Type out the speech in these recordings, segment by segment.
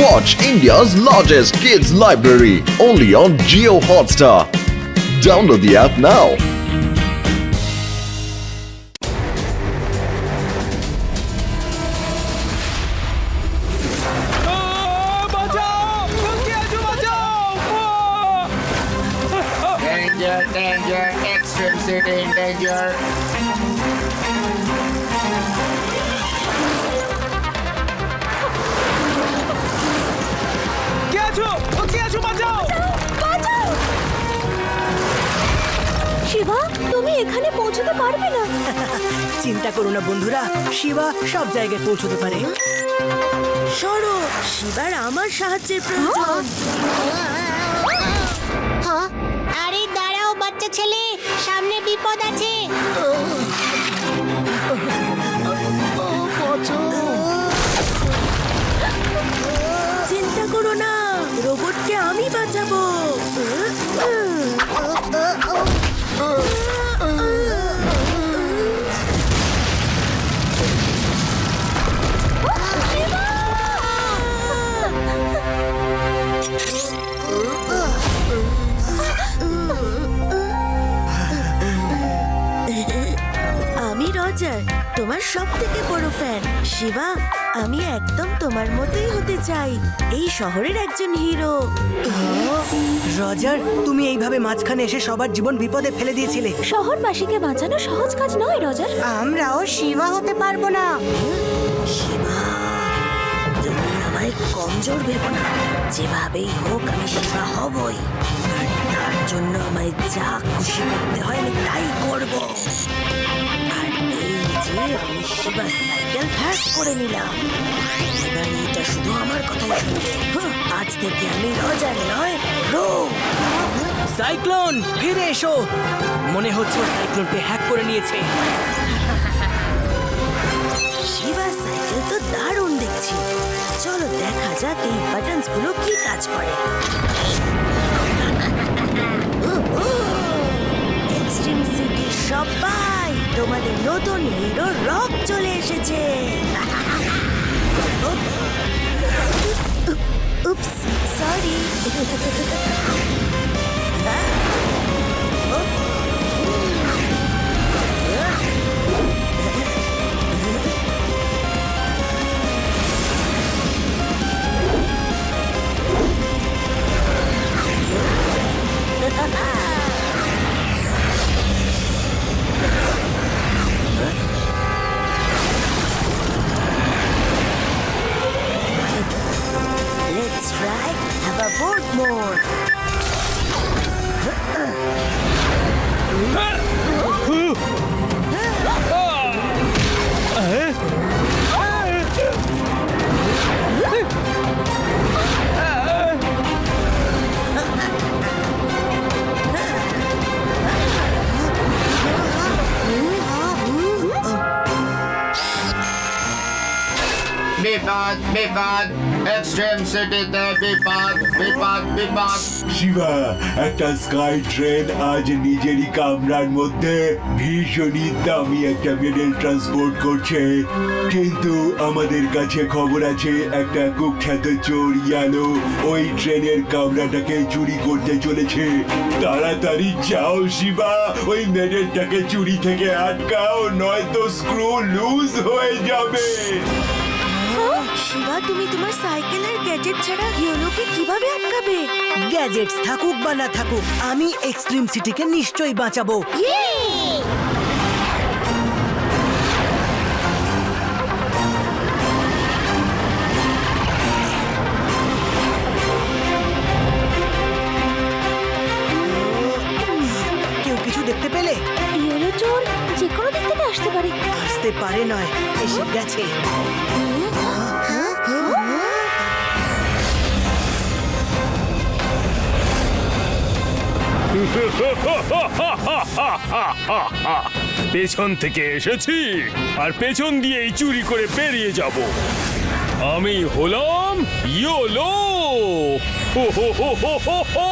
Watch India's largest kids library only on Jio Hotstar. Download the app now. Danger, danger, extreme city in danger. Shiba, তুমি এখানে পৌঁছতে পারবে না। চিন্তা করো না বন্ধুরা, শিবা সব জায়গায় পৌঁছতে পারে। সরো, শিবার আমার সাহায্যের প্রয়োজন। হ্যাঁ, আরে দাঁড়াও বাচ্চা ছেলে, সামনে বিপদ আছে। চিন্তা করো না, রোবটকে আমি বাঁচাবো। আমি রজার, তোমার সব থেকে বড় ফ্যান। শিবা, আমি একদম তোমার মতোই হতে চাই, এই শহরের একজন হিরো। রজার, তুমি এইভাবে মাঝখানে এসে সবার জীবন বিপদে ফেলে দিয়েছিলে। শহরবাসীকে বাঁচানো সহজ কাজ নয় রজার। আমরাও শিবা হতে পারবো না। শিবা, তুমি আমায় কমজোর ভেবো না। যেভাবেই হোক আমি শিবা হবই, আর তার জন্য আমায় যা খুশি করতে হয় আমি তাই করবো। আর এই যে আমি শিবার সাইকেল হ্যাক করে নিলাম, এবার এটা শুধু আমার কথাই শুনবে। আজ থেকে আমি রজার নয়, রো। সাইক্লোন, ফিরে এসো। মনে হচ্ছে সাইক্লোনকে হ্যাক করে নিয়েছে। শিবা সাইকেল তো দারুণ দেখছি। চলো দেখা যাক এই বাটনস গুলো কি কাজ করে। এক্সট্রিম সিটি সবাই, তোমাদের নতুন হিরো রক চলে এসেছে। উপস, sorry. Let's try hoverboard mode. বিপদ, বিপদ, এক্সট্রিম সিটিতে বিপদ, বিপদ, বিপদ। শিবা, একটা স্কাই ট্রেন আজ নিজেরই কামরার মধ্যে ভীষণই দামি একটা মেডেল ট্রান্সপোর্ট করছে, কিন্তু আমাদের কাছে খবর আছে একটা কুখ্যাত চোর ইয়ালো ওই ট্রেনের কামরাটাকে চুরি করতে চলেছে। তাড়াতাড়ি যাও শিবা, ওই মেডেলটাকে চুরি থেকে আটকাও, নয়তো স্ক্রু লুজ হয়ে যাবে। শিবা, তুমি তোমার সাইকেলের গ্যাজেট ছাড়া ইয়োলোকে কিভাবে আটকাবে? গ্যাজেটস থাকুক বা না থাকুক, আমি এক্সট্রিম সিটিকে নিশ্চয়ই বাঁচাবো। কেউ কিছু দেখতে পেলে? ইয়েলো চোর যে কোনো দিক থেকে আসতে পারে। আসতে পারে নয়, এসে গেছে। পেছন থেকে এসেছি আর পেছন দিয়েই চুরি করে বেরিয়ে যাব। আমি হলাম ইয়োলো। হো হো হো হো হো হো।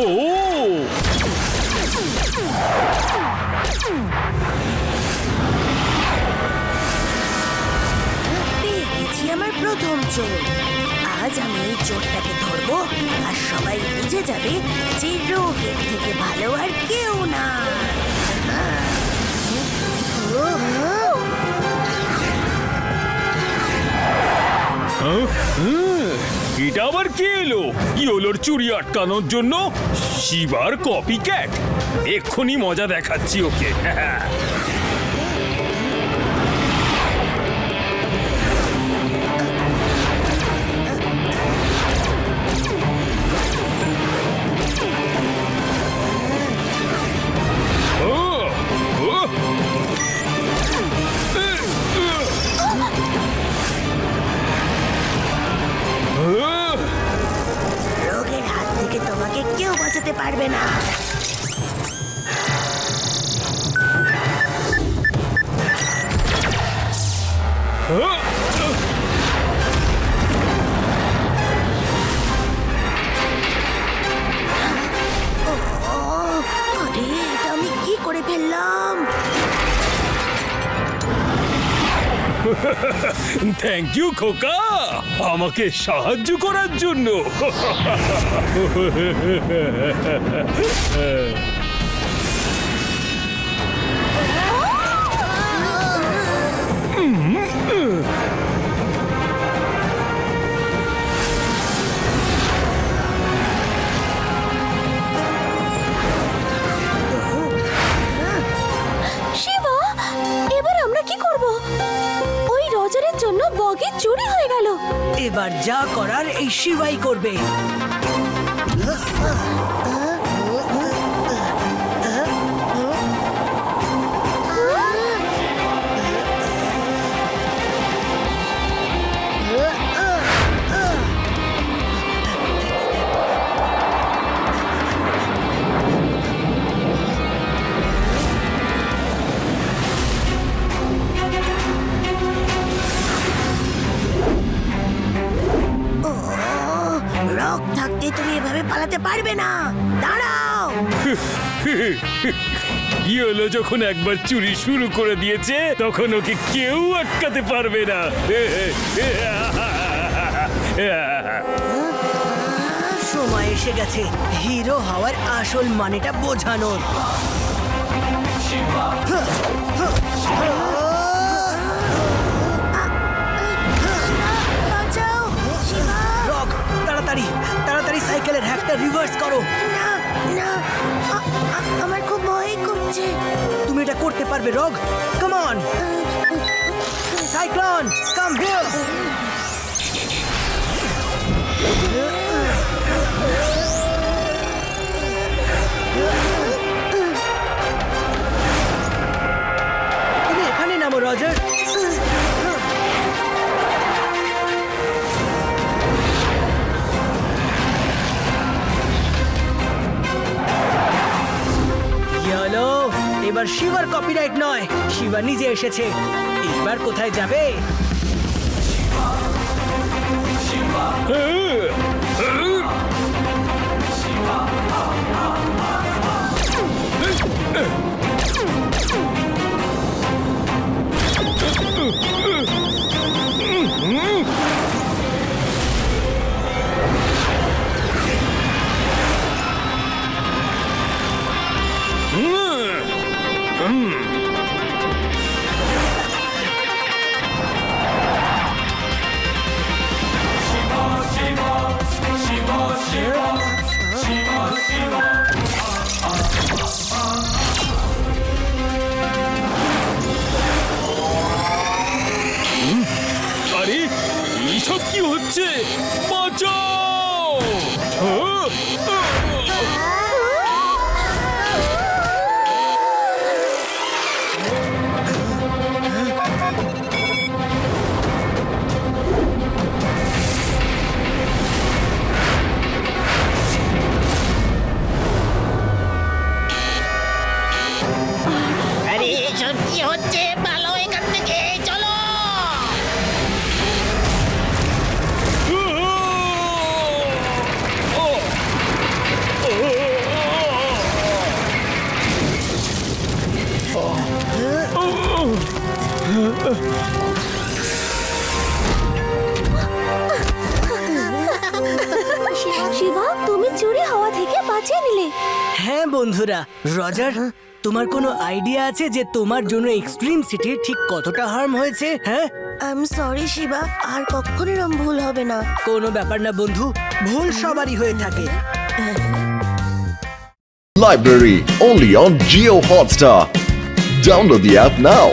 ও চোর। আজ আমি এই চোরটাকে ধরবো আর সবাই বুঝে যাবে যে রোগের থেকে ভালো আর কেউ না। এটা আবার কে এলো? ইয়োলোর চুরি আটকানোর জন্য শিবার কপি ক্যাট। এক্ষুনি মজা দেখাচ্ছি ওকে। রোগের হাত থেকে তোমাকে কেউ বাঁচাতে পারবে না। আরে এটা আমি কি করে ফেললাম? থ্যাংক ইউ খোকা, আমাকে সাহায্য করার জন্য। শিবা, এবার আমরা কি করব? ওই রজারের জন্য বগি চুরি হয়ে গেল। এবার যা করার এই শিবাই করবে। রক থাকতে তুমি এভাবে পালাতে পারবে না। দাঁড়াও। ইয়োলো যখন একবার চুরি শুরু করে দিয়েছে তখন ওকে কেউ আটকাতে পারবে না। সময় এসে গেছে হিরো হওয়ার আসল মানেটা বোঝানোর। বাঁচাও শিবা। রক, তাড়াতাড়ি তাড়াতাড়ি সাইকেলের হ্যাকটা রিভার্স করো। না না, আমার খুব ভয় করছে। তুমি এটা করতে পারবে Rock. Come on Cyclone, come here. তুমি এখানে নামো রজার। ইয়েলো, এবার শিবার কপিরাইট নয়, শিবা নিজে এসেছে। এবার কোথায় যাবে? আরে এইসব কি হচ্ছে? বাঁচাও! আরে এসব কি হচ্ছে? ভালো এখান থেকে চলো। চুরি হওয়া থেকে বাঁচিয়ে নিলে। হ্যাঁ বন্ধুরা, রজার তোমার কোনো আইডিয়া আছে যে তোমার জন্য এক্সট্রিম সিটির ঠিক কতটা হার্ম হয়েছে? হ্যাঁ, আই এম সরি শিবা, আর কখনো এরম ভুল হবে না। কোনো ব্যাপার না বন্ধু, ভুল সবারই হয়ে থাকে। Library only on Geo Hotstar. Download the app now.